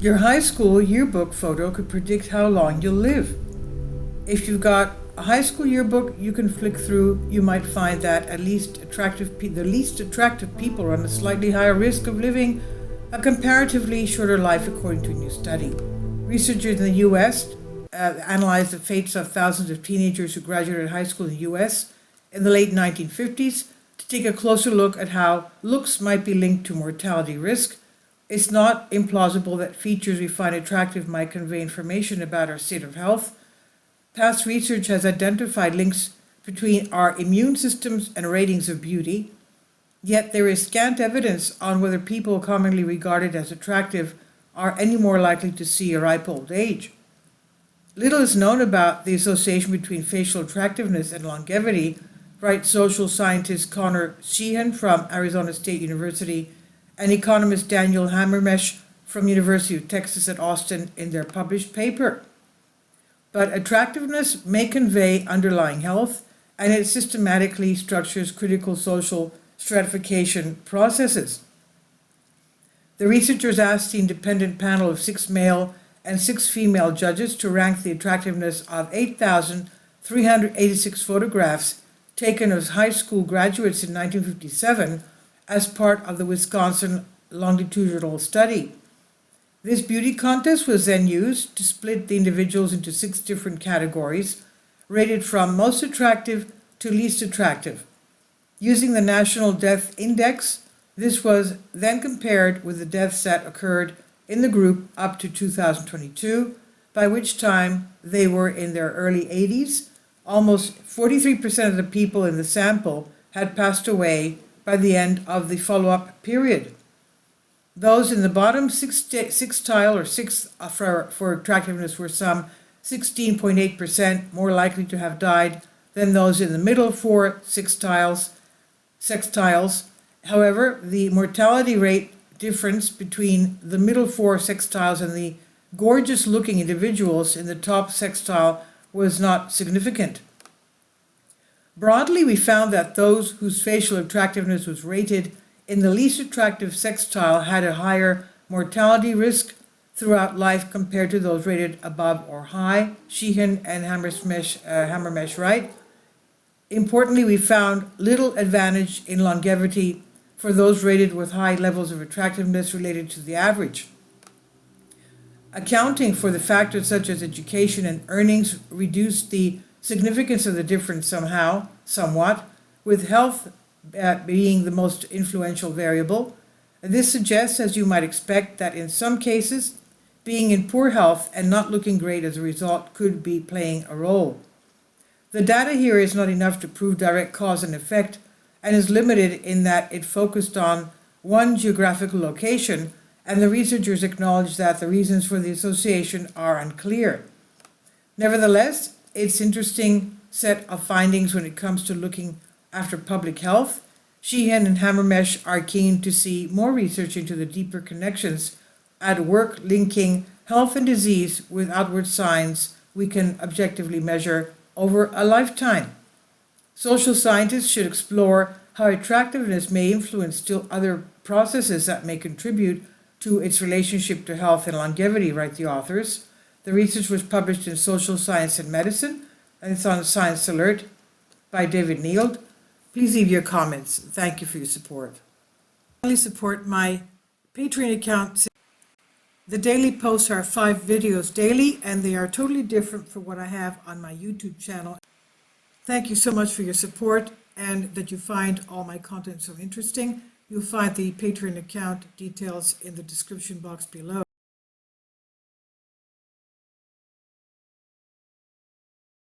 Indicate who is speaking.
Speaker 1: Your high school yearbook photo could predict how long you'll live. If you've got a high school yearbook you can flick through, you might find that the least attractive people run a slightly higher risk of living a comparatively shorter life, according to a new study. Researchers in the U.S. Analyzed the fates of thousands of teenagers who graduated high school in the U.S. in the late 1950s to take a closer look at how looks might be linked to mortality risk. It's not implausible that features we find attractive might convey information about our state of health. Past research has identified links between our immune systems and ratings of beauty, yet there is scant evidence on whether people commonly regarded as attractive are any more likely to see a ripe old age. Little is known about the association between facial attractiveness and longevity, writes social scientist Connor Sheehan from Arizona State University and economist Daniel Hammermesh from University of Texas at Austin in their published paper. But attractiveness may convey underlying health, and it systematically structures critical social stratification processes. The researchers asked the independent panel of 6 male and 6 female judges to rank the attractiveness of 8,386 photographs taken of high school graduates in 1957 as part of the Wisconsin longitudinal study. This beauty contest was then used to split the individuals into 6 different categories, rated from most attractive to least attractive. Using the National Death Index, this was then compared with the deaths that occurred in the group up to 2022, by which time they were in their early 80s. Almost 43% of the people in the sample had passed away by the end of the follow-up period. Those in the bottom sextile or six for attractiveness were some 16.8% more likely to have died than those in the middle 4 sextiles. However, the mortality rate difference between the middle 4 sextiles and the gorgeous-looking individuals in the top sextile was not significant. Broadly, we found that those whose facial attractiveness was rated in the least attractive sextile had a higher mortality risk throughout life compared to those rated above or high, Sheehan and Hammermesh write. Importantly, we found little advantage in longevity for those rated with high levels of attractiveness related to the average. Accounting for the factors such as education and earnings reduced the significance of the difference somewhat, with health being the most influential variable. This suggests, as you might expect, that in some cases, being in poor health and not looking great as a result could be playing a role. The data here is not enough to prove direct cause and effect, and is limited in that it focused on one geographical location, and the researchers acknowledge that the reasons for the association are unclear. Nevertheless, it's an interesting set of findings when it comes to looking after public health. Sheehan and Hammermesh are keen to see more research into the deeper connections at work linking health and disease with outward signs we can objectively measure over a lifetime. Social scientists should explore how attractiveness may influence still other processes that may contribute to its relationship to health and longevity, write the authors. The research was published in Social Science and Medicine, and it's on Science Alert by David Neild. Please leave your comments. Thank you for your support. Please support my Patreon account. The daily posts are 5 videos daily, and they are totally different from what I have on my YouTube channel. Thank you so much for your support and that you find all my content so interesting. You'll find the Patreon account details in the description box below.